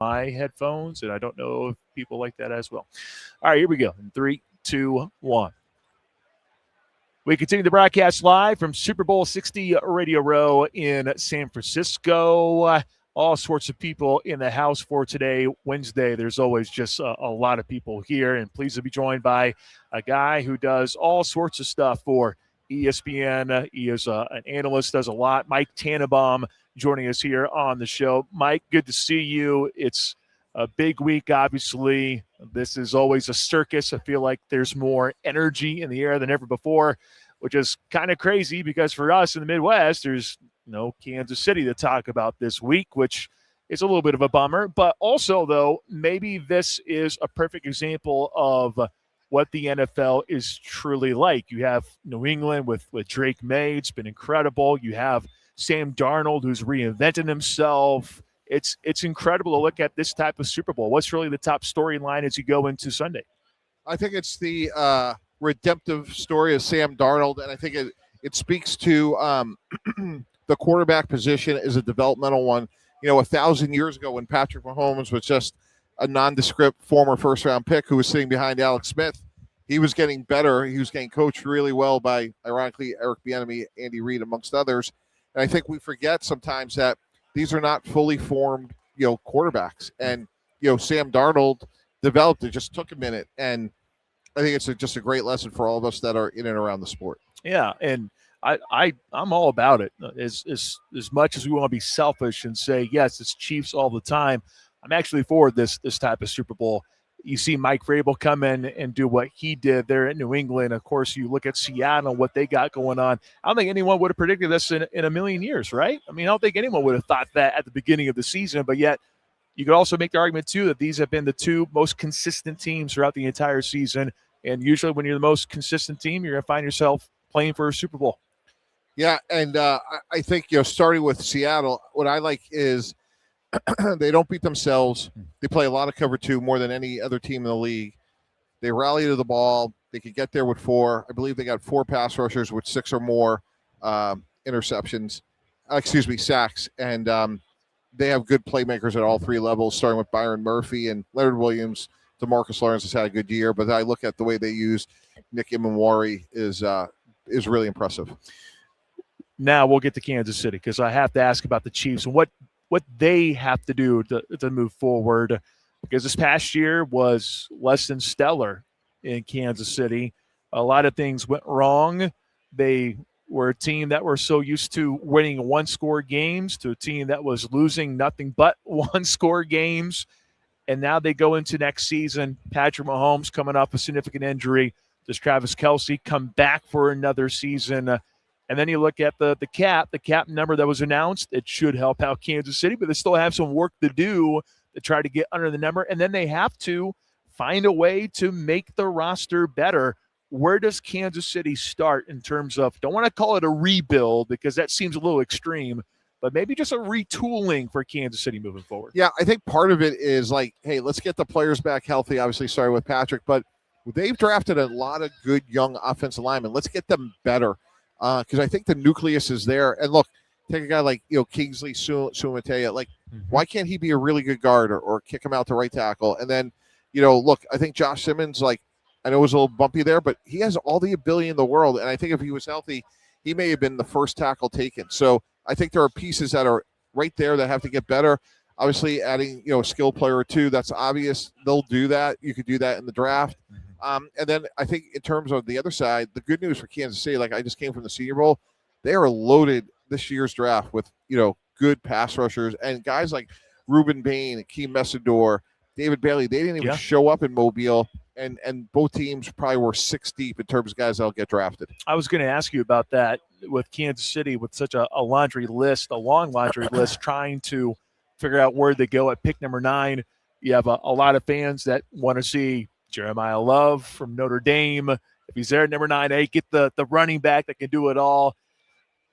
my headphones, and I don't know if people like that as well. All right, here we go. In 3, 2, 1. We continue the broadcast live from Super Bowl 60 Radio Row in San Francisco. All sorts of people in the house for today, Wednesday. There's always just a lot of people here, and pleased to be joined by a guy who does all sorts of stuff for ESPN. He is an analyst, does a lot. Mike Tannenbaum joining us here on the show. Mike, good to see you. It's a big week, obviously. This is always a circus. I feel like there's more energy in the air than ever before, which is kind of crazy because for us in the Midwest, there's no Kansas City to talk about this week, which is a little bit of a bummer. But also, though, maybe this is a perfect example of what the NFL is truly like. You have New England with Drake May. It's been incredible. You have Sam Darnold, who's reinvented himself. It's incredible to look at this type of Super Bowl. What's really the top storyline as you go into Sunday? I think it's the redemptive story of Sam Darnold, and I think it speaks to the quarterback position is a developmental one. 1,000 years ago when Patrick Mahomes was just a nondescript former first-round pick who was sitting behind Alex Smith, he was getting better. He was getting coached really well by, ironically, Eric Bieniemy, Andy Reid, amongst others. And I think we forget sometimes that these are not fully formed, quarterbacks. And, Sam Darnold developed it, just took a minute. And I think it's just a great lesson for all of us that are in and around the sport. Yeah, and I'm all about it. As much as we want to be selfish and say, yes, it's Chiefs all the time, I'm actually for this type of Super Bowl. You see Mike Vrabel come in and do what he did there in New England. Of course, you look at Seattle, what they got going on. I don't think anyone would have predicted this in a million years, right? I mean, I don't think anyone would have thought that at the beginning of the season. But yet, you could also make the argument, too, that these have been the two most consistent teams throughout the entire season. And usually when you're the most consistent team, you're going to find yourself playing for a Super Bowl. Yeah, and I think, starting with Seattle, what I like is they don't beat themselves. They play a lot of cover two more than any other team in the league. They rally to the ball. They could get there with 4. I believe they got 4 pass rushers with 6 or more sacks. And they have good playmakers at all 3 levels, starting with Byron Murphy and Leonard Williams. DeMarcus Lawrence has had a good year, but I look at the way they use Nick Immanwari is really impressive. Now we'll get to Kansas City because I have to ask about the Chiefs and what they have to do to move forward, because this past year was less than stellar in Kansas City. A lot of things went wrong. They were a team that were so used to winning one-score games to a team that was losing nothing but one-score games. And now they go into next season. Patrick Mahomes coming off a significant injury. Does Travis Kelce come back for another season? And then you look at the cap number that was announced. It should help out Kansas City, but they still have some work to do to try to get under the number. And then they have to find a way to make the roster better. Where does Kansas City start in terms of, don't want to call it a rebuild because that seems a little extreme, but maybe just a retooling for Kansas City moving forward? Yeah, I think part of it is like, hey, let's get the players back healthy. Obviously, starting with Patrick, but they've drafted a lot of good young offensive linemen. Let's get them better. Because I think the nucleus is there. And look, take a guy like Kingsley Sumatea. Why can't he be a really good guard or kick him out to right tackle? And then, look, I think Josh Simmons, I know it was a little bumpy there, but he has all the ability in the world. And I think if he was healthy, he may have been the first tackle taken. So I think there are pieces that are right there that have to get better. Obviously, adding a skill player or two, that's obvious. They'll do that. You could do that in the draft. And then I think in terms of the other side, the good news for Kansas City, I just came from the Senior Bowl, they are loaded this year's draft with, good pass rushers and guys like Reuben Bain, Akeem Messidor, David Bailey. They didn't even show up in Mobile, and both teams probably were 6 deep in terms of guys that'll get drafted. I was going to ask you about that with Kansas City with such a long laundry list, trying to figure out where they go at pick number 9. You have a lot of fans that want to see Jeremiah Love from Notre Dame. If he's there at number 9, get the running back that can do it all.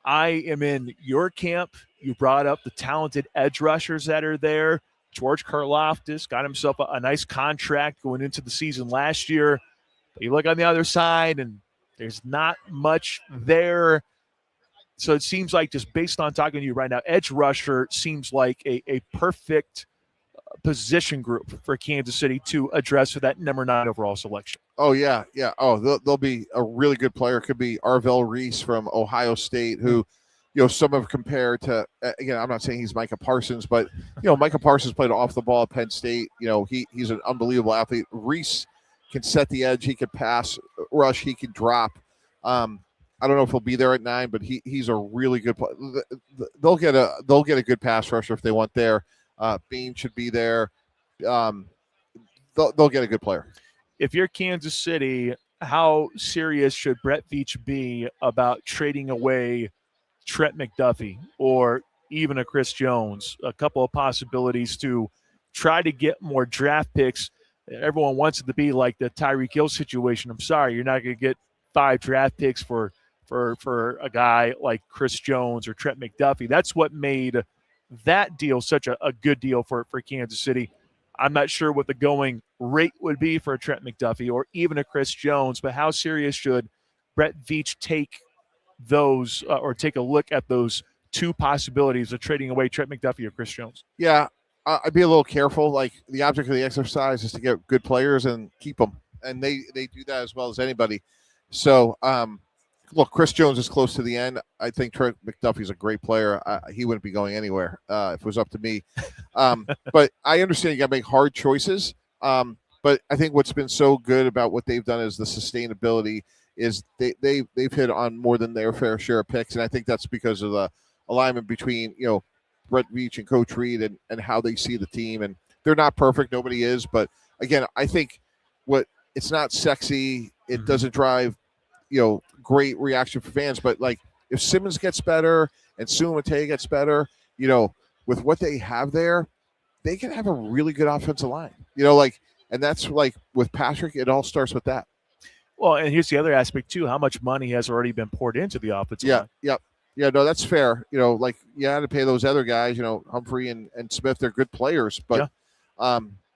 I am in your camp. You brought up the talented edge rushers that are there. George Karlaftis got himself a nice contract going into the season last year. But you look on the other side, and there's not much there. So it seems like, just based on talking to you right now, edge rusher seems like a perfect position group for Kansas City to address for that number 9 overall selection? Oh, yeah. Oh, they'll be a really good player. Could be Arvell Reese from Ohio State, who, some have compared to, again, I'm not saying he's Micah Parsons, but, Micah Parsons played off the ball at Penn State. He's an unbelievable athlete. Reese can set the edge. He can pass, rush. He can drop. I don't know if he'll be there at 9, but he's a really good player. They'll get a good pass rusher if they want there. Bean should be there. They'll get a good player. If you're Kansas City, how serious should Brett Veach be about trading away Trent McDuffie or even a Chris Jones? A couple of possibilities to try to get more draft picks. Everyone wants it to be like the Tyreek Hill situation. I'm sorry, you're not going to get 5 draft picks for a guy like Chris Jones or Trent McDuffie. That's what made that deal such a good deal for Kansas City. I'm not sure what the going rate would be for a Trent McDuffie or even a Chris Jones, but how serious should Brett Veach take those or take a look at those 2 possibilities of trading away Trent McDuffie or Chris Jones? Yeah, I'd be a little careful. Like, the object of the exercise is to get good players and keep them, and they do that as well as anybody. So, look, Chris Jones is close to the end. I think Trent McDuffie's a great player. He wouldn't be going anywhere if it was up to me. But I understand you got to make hard choices. But I think what's been so good about what they've done is the sustainability is they've hit on more than their fair share of picks. And I think that's because of the alignment between, Brett Veach and Coach Reed and how they see the team. And they're not perfect. Nobody is. But, again, I think it's not sexy. It doesn't drive great reaction for fans, but like if Simmons gets better and Suamataia gets better, with what they have there, they can have a really good offensive line. And that's like with Patrick, it all starts with that. Well, and here's the other aspect too: how much money has already been poured into the offensive line? Yeah. No, that's fair. Like you had to pay those other guys. Humphrey and Smith, they're good players, but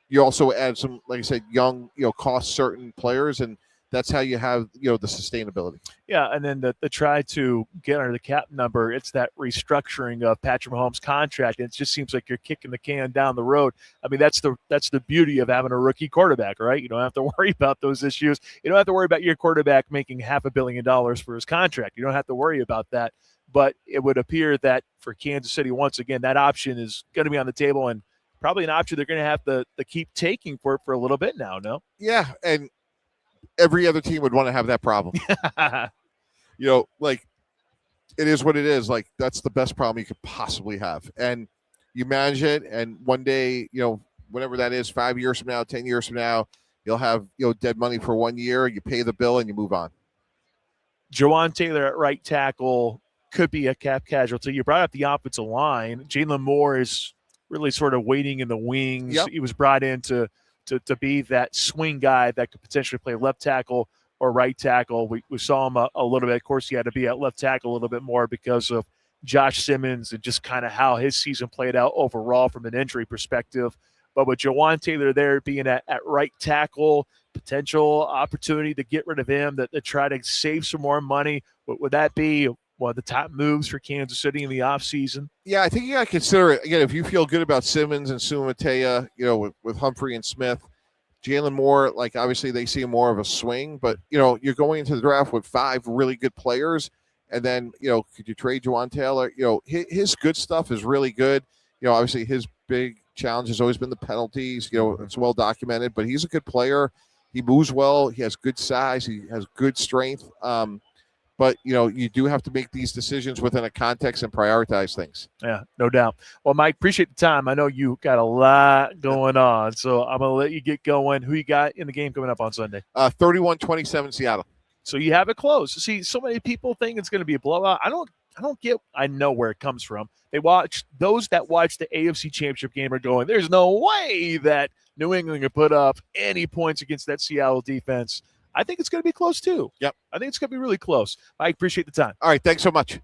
you also add some, like I said, young, cost certain players, and that's how you have, the sustainability. Yeah, and then the try to get under the cap number, it's that restructuring of Patrick Mahomes' contract, and it just seems like you're kicking the can down the road. I mean, that's the beauty of having a rookie quarterback, right? You don't have to worry about those issues. You don't have to worry about your quarterback making $500 million for his contract. You don't have to worry about that. But it would appear that for Kansas City, once again, that option is going to be on the table and probably an option they're going to have to keep taking for a little bit now, no? Yeah, and every other team would want to have that problem. Like it is what it is. Like that's the best problem you could possibly have. And you manage it. And one day, whenever that is, 5 years from now, 10 years from now, you'll have, dead money for 1 year. You pay the bill and you move on. Jawan Taylor at right tackle could be a cap casualty. You brought up the offensive line. Jalen Moore is really sort of waiting in the wings. Yep. He was brought in to be that swing guy that could potentially play left tackle or right tackle. We saw him a little bit. Of course, he had to be at left tackle a little bit more because of Josh Simmons and just kind of how his season played out overall from an injury perspective. But with Jawan Taylor there being at right tackle, potential opportunity to get rid of him, that try to save some more money, would that be one of the top moves for Kansas City in the offseason? Yeah, I think you got to consider it. Again, if you feel good about Simmons and Suamataia, with Humphrey and Smith, Jalen Moore, like obviously they see more of a swing, but, you're going into the draft with 5 really good players. And then, could you trade Jawan Taylor? His good stuff is really good. Obviously his big challenge has always been the penalties. It's well documented, but he's a good player. He moves well. He has good size. He has good strength. But, you do have to make these decisions within a context and prioritize things. Yeah, no doubt. Well, Mike, appreciate the time. I know you got a lot going on, so I'm going to let you get going. Who you got in the game coming up on Sunday? 31-27 Seattle. So you have it close. See, so many people think it's going to be a blowout. I know where it comes from. Those that watch the AFC Championship game are going, there's no way that New England can put up any points against that Seattle defense. I think it's going to be close, too. Yep. I think it's going to be really close. I appreciate the time. All right. Thanks so much.